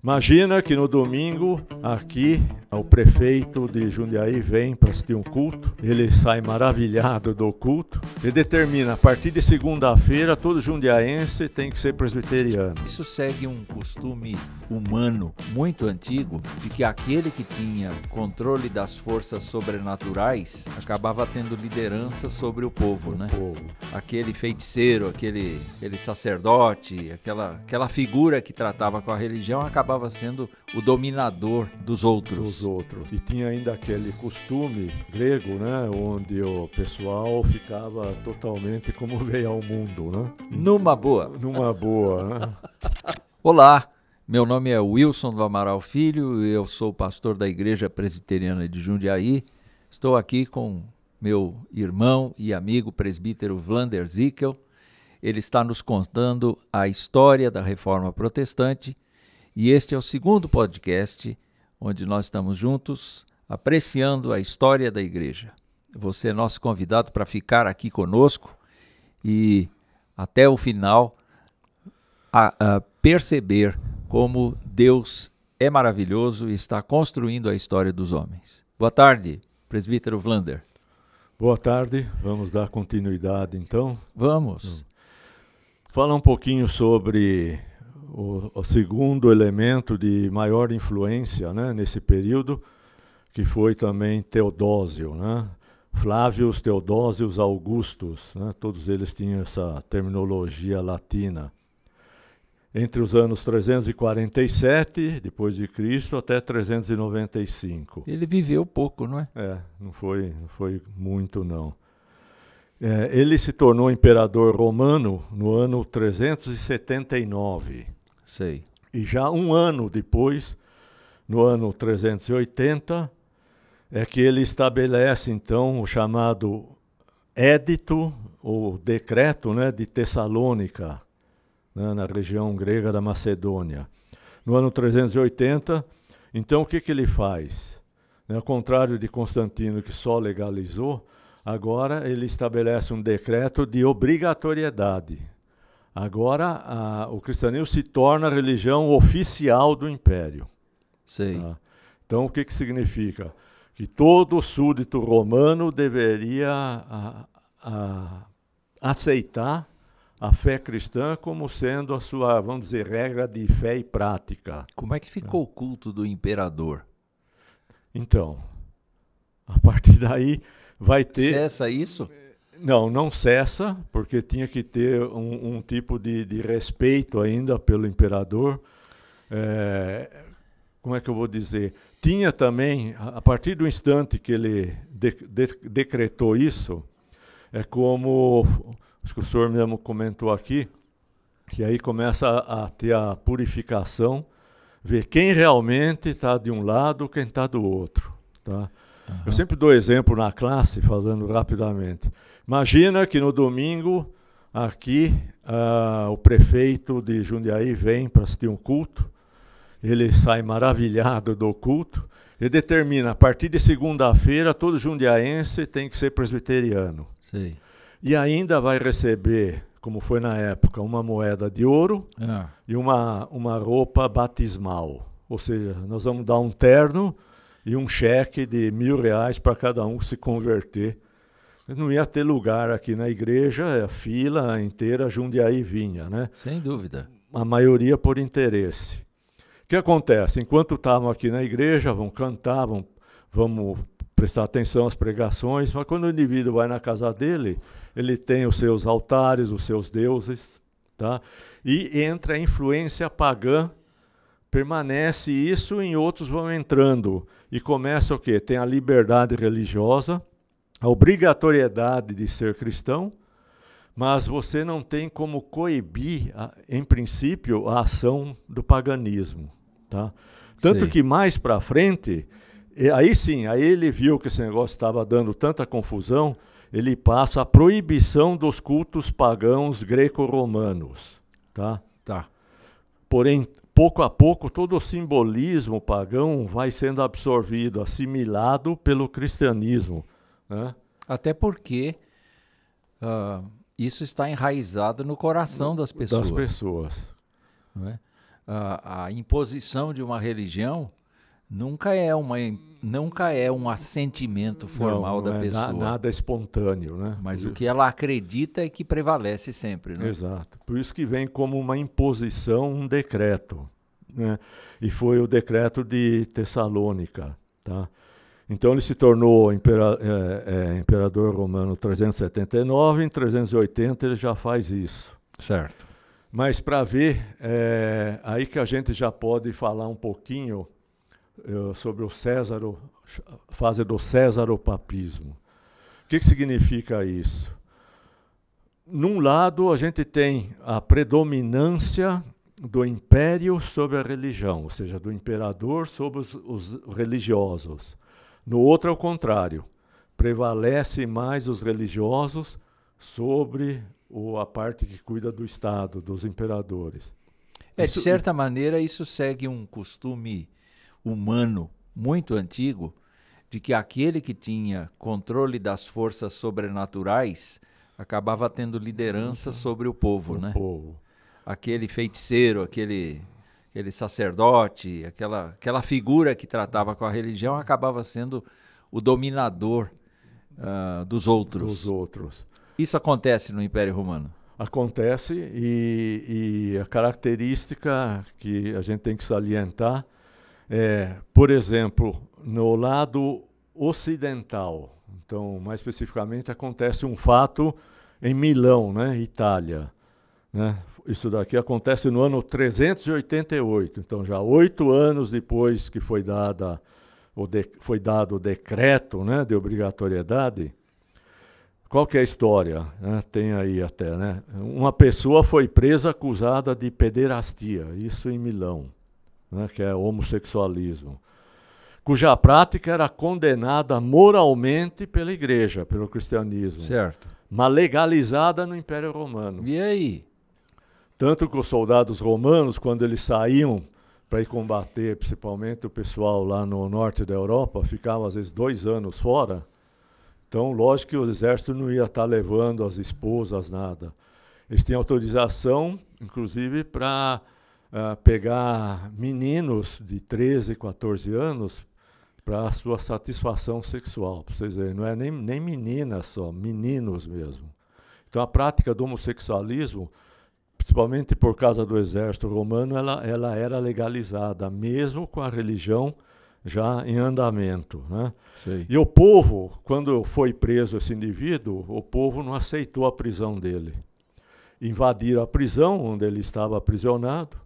Imagina que no domingo, aqui, o prefeito de Jundiaí vem para assistir um culto, ele sai maravilhado do culto e determina, a partir de segunda-feira, todo jundiaense tem que ser presbiteriano. Isso segue um costume humano muito antigo, de que aquele que tinha controle das forças sobrenaturais acabava tendo liderança sobre o povo, né? Aquele feiticeiro, aquele sacerdote, aquela figura que tratava com a religião acabava sendo o dominador dos outros. E tinha ainda aquele costume grego, né, onde o pessoal ficava totalmente como veio ao mundo, né? Numa boa. Né? Olá, meu nome é Wilson do Amaral Filho, eu sou pastor da Igreja Presbiteriana de Jundiaí. Estou aqui com meu irmão e amigo presbítero Vlander Zickel. Ele está nos contando a história da Reforma Protestante. E este é o segundo podcast onde nós estamos juntos apreciando a história da igreja. Você é nosso convidado para ficar aqui conosco e até o final a perceber como Deus é maravilhoso e está construindo a história dos homens. Boa tarde, presbítero Vlander. Boa tarde, vamos dar continuidade então? Vamos. Fala um pouquinho sobre o segundo elemento de maior influência, né, nesse período, que foi também Teodósio, né? Flávios Teodósios Augustus, né? Todos eles tinham essa terminologia latina. Entre os anos 347 depois de Cristo até 395. Ele viveu pouco, não é? Não foi muito não. Ele se tornou imperador romano no ano 379. Sei. E já um ano depois, no ano 380, é que ele estabelece então o chamado Édito, ou decreto, né, de Tessalônica, né, na região grega da Macedônia. No ano 380, então o que ele faz? Ao contrário de Constantino, que só legalizou, agora ele estabelece um decreto de obrigatoriedade. Agora o cristianismo se torna a religião oficial do império. Sei. Tá? Então o que significa? Que todo súdito romano deveria aceitar a fé cristã como sendo a sua, vamos dizer, regra de fé e prática. Como é que ficou o culto do imperador? Então, a partir daí vai ter... Cessa isso? Não cessa, porque tinha que ter um tipo de respeito ainda pelo imperador. Como é que eu vou dizer? Tinha também, a partir do instante que ele decretou isso, é como, acho que o senhor mesmo comentou aqui, que aí começa a ter a purificação, ver quem realmente está de um lado, quem está do outro. Tá? Uhum. Eu sempre dou exemplo na classe, falando rapidamente. Imagina que no domingo, aqui, o prefeito de Jundiaí vem para assistir um culto, ele sai maravilhado do culto e determina, a partir de segunda-feira, todo jundiaense tem que ser presbiteriano. Sei. E ainda vai receber, como foi na época, uma moeda de ouro e uma roupa batismal. Ou seja, nós vamos dar um terno e um cheque de R$1.000 para cada um se converter. Não ia ter lugar aqui na igreja, a fila inteira Jundiaí vinha, né? Sem dúvida. A maioria por interesse. O que acontece? Enquanto estavam aqui na igreja, vão cantar, vamos prestar atenção às pregações, mas quando o indivíduo vai na casa dele, ele tem os seus altares, os seus deuses, tá? E entra a influência pagã, permanece isso, e outros vão entrando. E começa o quê? Tem a liberdade religiosa, a obrigatoriedade de ser cristão, mas você não tem como coibir, em princípio, a ação do paganismo. Tá? Tanto que mais para frente, aí sim, aí ele viu que esse negócio estava dando tanta confusão, ele passa a proibição dos cultos pagãos greco-romanos. Tá? Porém, pouco a pouco, todo o simbolismo pagão vai sendo absorvido, assimilado pelo cristianismo. Né? Até porque isso está enraizado no coração das pessoas. Das pessoas. Não é? a imposição de uma religião nunca é um assentimento formal da pessoa. Nada espontâneo, né? Mas o que ela acredita é que prevalece sempre, né? Exato. Por isso que vem como uma imposição, um decreto, né? E foi o decreto de Tessalônica, tá? Então ele se tornou imperador romano 379, em 380 ele já faz isso. Certo. Mas para ver, aí que a gente já pode falar um pouquinho sobre o fase do césaropapismo. O que significa isso? Num lado, a gente tem a predominância do império sobre a religião, ou seja, do imperador sobre os religiosos. No outro, ao contrário, prevalece mais os religiosos sobre a parte que cuida do Estado, dos imperadores. De certa maneira, isso segue um costume humano muito antigo, de que aquele que tinha controle das forças sobrenaturais acabava tendo liderança sobre o povo, né? Aquele feiticeiro, aquele sacerdote, aquela figura que tratava com a religião acabava sendo o dominador dos outros. Isso acontece no Império Romano? Acontece, e a característica que a gente tem que salientar por exemplo, no lado ocidental, então, mais especificamente, acontece um fato em Milão, né, Itália. Né? Isso daqui acontece no ano 388, então já 8 anos depois que foi dado o decreto, né, de obrigatoriedade. Qual que é a história? Tem aí até, né? Uma pessoa foi presa acusada de pederastia, isso em Milão, né, que é homossexualismo, cuja prática era condenada moralmente pela igreja, pelo cristianismo, certo, mas legalizada no Império Romano. E aí? Tanto que os soldados romanos, quando eles saíam para ir combater, principalmente o pessoal lá no norte da Europa, ficavam às vezes 2 anos fora. Então, lógico que o exército não ia estar levando as esposas, nada. Eles tinham autorização, inclusive, para pegar meninos de 13, 14 anos para a sua satisfação sexual. Para vocês verem, não é nem meninas só, meninos mesmo. Então, a prática do homossexualismo, principalmente por causa do exército romano, ela era legalizada, mesmo com a religião já em andamento, né? E o povo, quando foi preso esse indivíduo, o povo não aceitou a prisão dele. Invadiram a prisão onde ele estava aprisionado.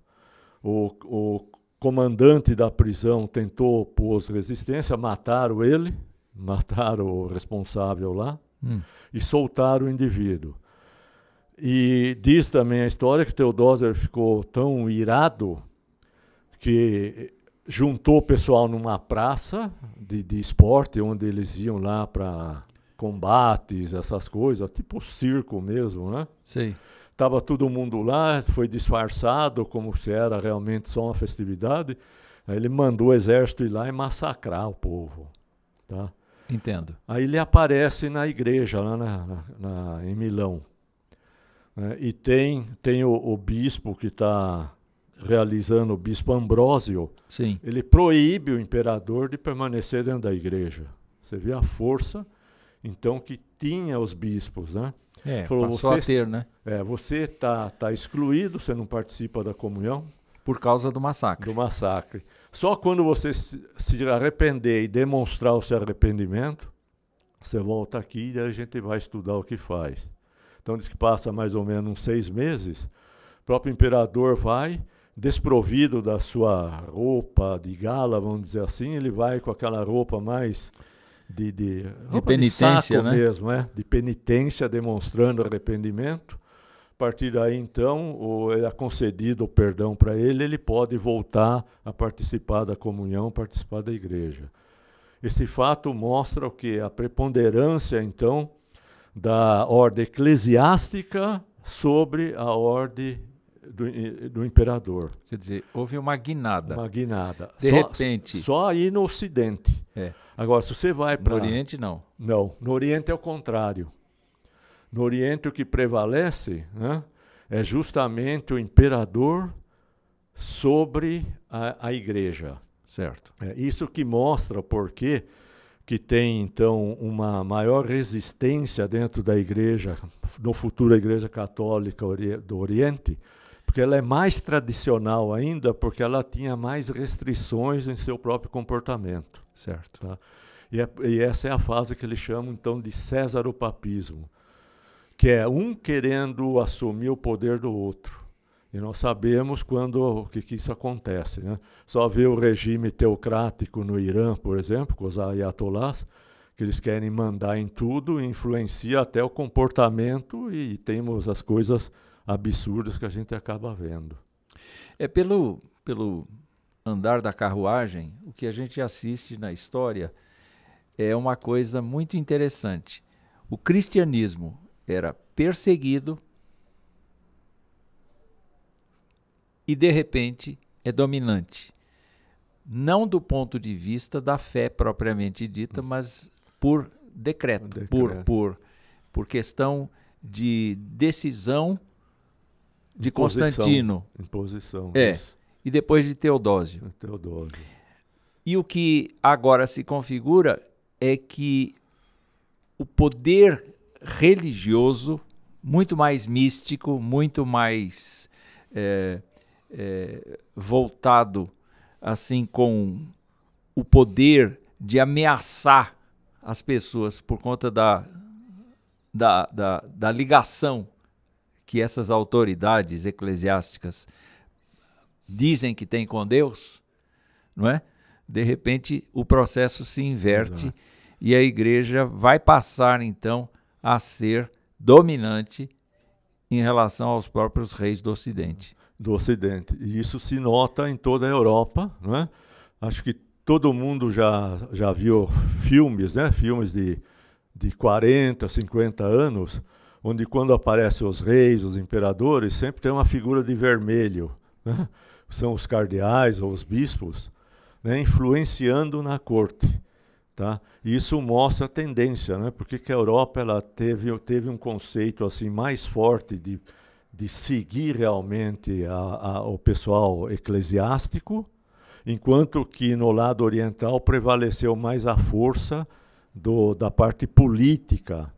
O comandante da prisão tentou opor resistência, mataram ele, mataram o responsável lá e soltaram o indivíduo. E diz também a história que Teodósio ficou tão irado que juntou o pessoal numa praça de esporte, onde eles iam lá para combates, essas coisas, tipo circo mesmo, né? Sim. Estava todo mundo lá, foi disfarçado como se era realmente só uma festividade. Aí ele mandou o exército ir lá e massacrar o povo. Tá? Entendo. Aí ele aparece na igreja, lá em Milão. E tem o bispo que está realizando, o bispo Ambrósio. Sim. Ele proíbe o imperador de permanecer dentro da igreja. Você vê a força, então, que tinha os bispos, né? Falou, passou a ter, né? Você está excluído, você não participa da comunhão. Por causa do massacre. Do massacre. Só quando você se arrepender e demonstrar o seu arrependimento, você volta aqui e a gente vai estudar o que faz. Então diz que passa mais ou menos uns 6 meses, o próprio imperador vai, desprovido da sua roupa de gala, vamos dizer assim, ele vai com aquela roupa mais de penitência, de saco, né? Mesmo, de penitência, demonstrando arrependimento. A partir daí, então, é concedido o perdão para ele, ele pode voltar a participar da comunhão, participar da igreja. Esse fato mostra o quê? A preponderância, então, da ordem eclesiástica sobre a ordem do imperador. Quer dizer, houve uma guinada. Uma guinada. De repente. Só aí no Ocidente. Agora, se você vai para... No Oriente, não. Não, no Oriente é o contrário. No Oriente o que prevalece, né, é justamente o imperador sobre a igreja. Certo. É isso que mostra por que tem, então, uma maior resistência dentro da igreja, no futuro a Igreja Católica do Oriente, porque ela é mais tradicional ainda, porque ela tinha mais restrições em seu próprio comportamento. Certo. Tá? E essa é a fase que eles chamam, então, de césaropapismo, que é um querendo assumir o poder do outro. E nós sabemos o que isso acontece. Né? Só vê o regime teocrático no Irã, por exemplo, com os ayatollahs, que eles querem mandar em tudo, influencia até o comportamento e temos as coisas absurdas que a gente acaba vendo. Pelo andar da carruagem, o que a gente assiste na história é uma coisa muito interessante. O cristianismo era perseguido e, de repente, é dominante. Não do ponto de vista da fé propriamente dita, mas por decreto. Por questão de decisão de Constantino. Imposição. Isso. E depois de Teodósio. E o que agora se configura é que o poder religioso, muito mais místico, muito mais voltado assim com o poder de ameaçar as pessoas por conta da ligação que essas autoridades eclesiásticas dizem que tem com Deus, não é? De repente o processo se inverte e a igreja vai passar então a ser dominante em relação aos próprios reis do Ocidente. E isso se nota em toda a Europa, não é? Acho que todo mundo já viu filmes, né? Filmes de 40, 50 anos, onde quando aparecem os reis, os imperadores, sempre tem uma figura de vermelho, né? São os cardeais ou os bispos, né? Influenciando na corte. Tá? E isso mostra a tendência, né? Porque que a Europa ela teve um conceito assim mais forte de seguir realmente o pessoal eclesiástico, enquanto que no lado oriental prevaleceu mais a força da parte política,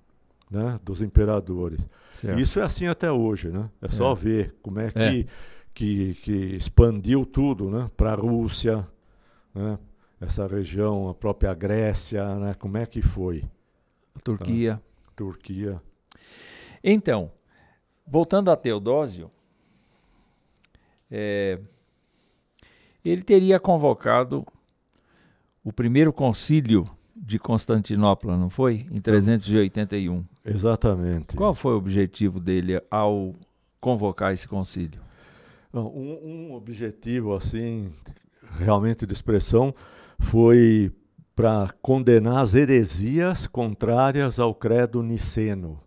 né, dos imperadores. Certo. Isso é assim até hoje, né? É só ver como é que expandiu tudo, né, para a Rússia, né, essa região, a própria Grécia, né, como é que foi? Turquia. Turquia. Então, voltando a Teodósio, ele teria convocado o primeiro concílio de Constantinopla, não foi? Em 381. Exatamente. Qual foi o objetivo dele ao convocar esse concílio? Um objetivo, assim, realmente de expressão, foi para condenar as heresias contrárias ao credo niceno,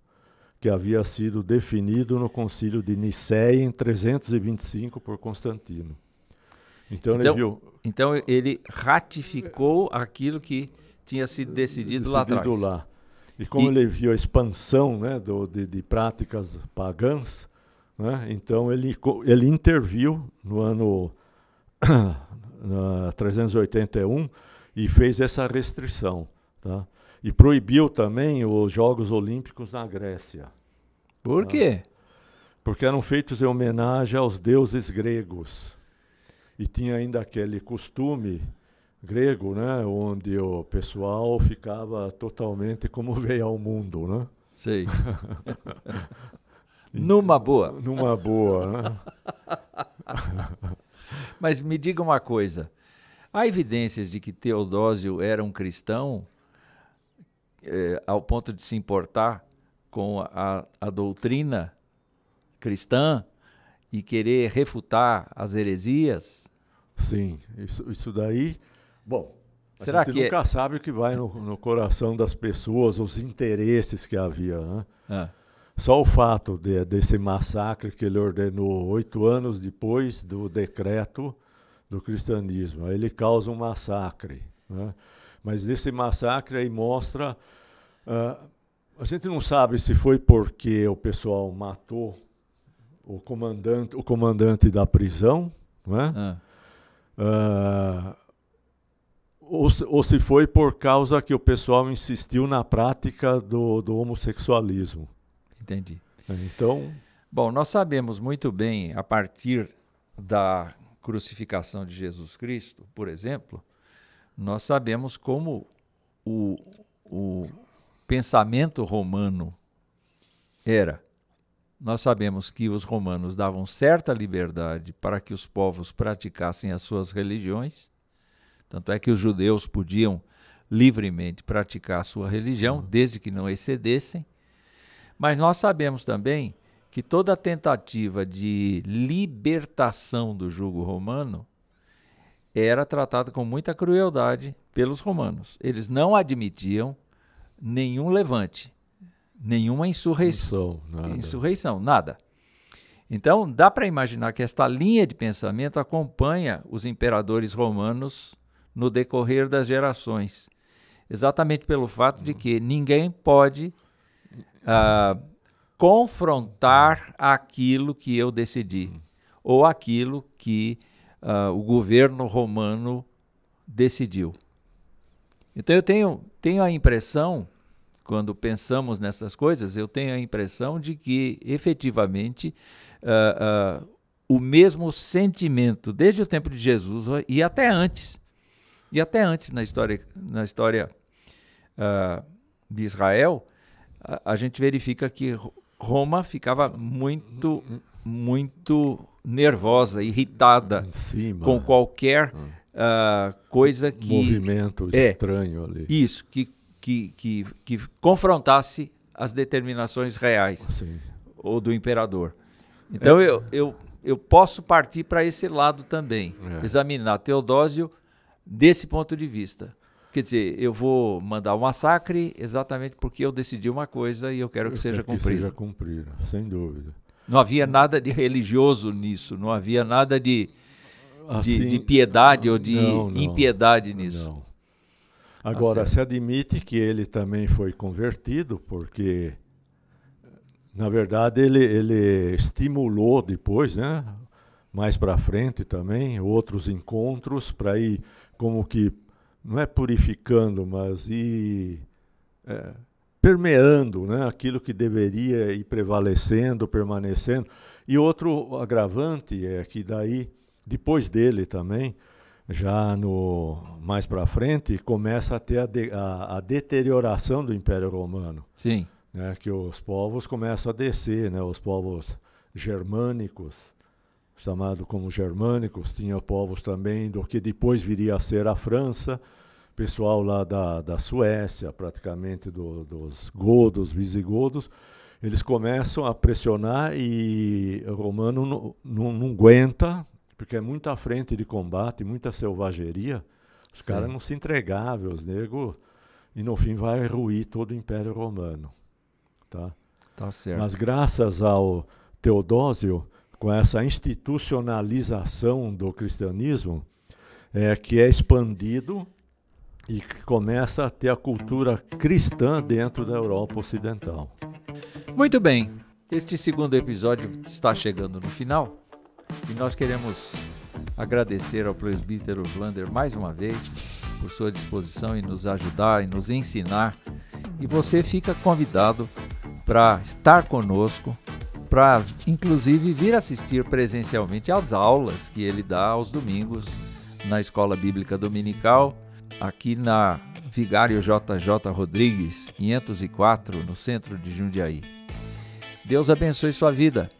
que havia sido definido no concílio de Nicéia em 325 por Constantino. Então ele ratificou aquilo que tinha sido decidido lá atrás. E como ele viu a expansão, né, de práticas pagãs, né, então ele interviu no ano 381 e fez essa restrição. Tá? E proibiu também os Jogos Olímpicos na Grécia. Por quê? Porque eram feitos em homenagem aos deuses gregos. E tinha ainda aquele costume grego, né, onde o pessoal ficava totalmente como veio ao mundo, né? Sei. Numa boa. Numa boa, né? Mas me diga uma coisa, há evidências de que Teodósio era um cristão ao ponto de se importar com a doutrina cristã e querer refutar as heresias? Sim, isso daí... Bom, será a gente nunca sabe o que vai no coração das pessoas, os interesses que havia, né? Só o fato desse massacre que ele ordenou 8 anos depois do decreto do cristianismo. Aí ele causa um massacre, né? Mas desse massacre aí mostra... a gente não sabe se foi porque o pessoal matou o comandante da prisão, não é? Ou se foi por causa que o pessoal insistiu na prática do homossexualismo. Entendi. Então... Bom, nós sabemos muito bem, a partir da crucificação de Jesus Cristo, por exemplo, nós sabemos como o pensamento romano era. Nós sabemos que os romanos davam certa liberdade para que os povos praticassem as suas religiões, tanto é que os judeus podiam livremente praticar a sua religião, desde que não excedessem, mas nós sabemos também que toda tentativa de libertação do jugo romano era tratada com muita crueldade pelos romanos. Eles não admitiam nenhum levante, nenhuma insurreição, nada. Então, dá para imaginar que esta linha de pensamento acompanha os imperadores romanos no decorrer das gerações, exatamente pelo fato de que ninguém pode confrontar aquilo que eu decidi, ou aquilo que o governo romano decidiu. Então eu tenho a impressão, quando pensamos nessas coisas, eu tenho a impressão de que efetivamente o mesmo sentimento, desde o tempo de Jesus e até antes na história de Israel, a gente verifica que Roma ficava muito nervosa, irritada com qualquer coisa que... movimento estranho ali. Isso, que confrontasse as determinações reais ou do imperador. Então eu posso partir para esse lado também, examinar Teodósio desse ponto de vista. Quer dizer, eu vou mandar um massacre exatamente porque eu decidi uma coisa e eu quero que seja cumprida. Que seja cumprida, sem dúvida. Não havia nada de religioso nisso, não havia nada de piedade ou de impiedade nisso. Não. Agora, se admite que ele também foi convertido, porque, na verdade, ele estimulou depois, né, mais para frente também, outros encontros para ir como que, não é purificando, mas ir permeando, né, aquilo que deveria ir prevalecendo, permanecendo. E outro agravante é que daí, depois dele também, já mais para frente, começa a ter a deterioração do Império Romano. Sim. Né, que os povos começam a descer, né, os povos germânicos, chamado como germânicos, tinha povos também do que depois viria a ser a França, pessoal lá da Suécia, praticamente dos godos, visigodos, eles começam a pressionar e o romano não aguenta, porque é muita frente de combate, muita selvageria, os caras não se entregavam, os negros, e no fim vai ruir todo o Império Romano. Tá certo. Mas graças ao Teodósio, com essa institucionalização do cristianismo, que é expandido e que começa a ter a cultura cristã dentro da Europa Ocidental. Muito bem, este segundo episódio está chegando no final e nós queremos agradecer ao presbítero Vlander mais uma vez por sua disposição em nos ajudar, em nos ensinar, e você fica convidado para estar conosco, para inclusive vir assistir presencialmente às aulas que ele dá aos domingos na Escola Bíblica Dominical, aqui na Vigário JJ Rodrigues, 504, no centro de Jundiaí. Deus abençoe sua vida.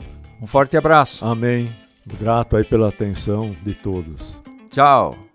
Um forte abraço. Amém. Grato aí pela atenção de todos. Tchau.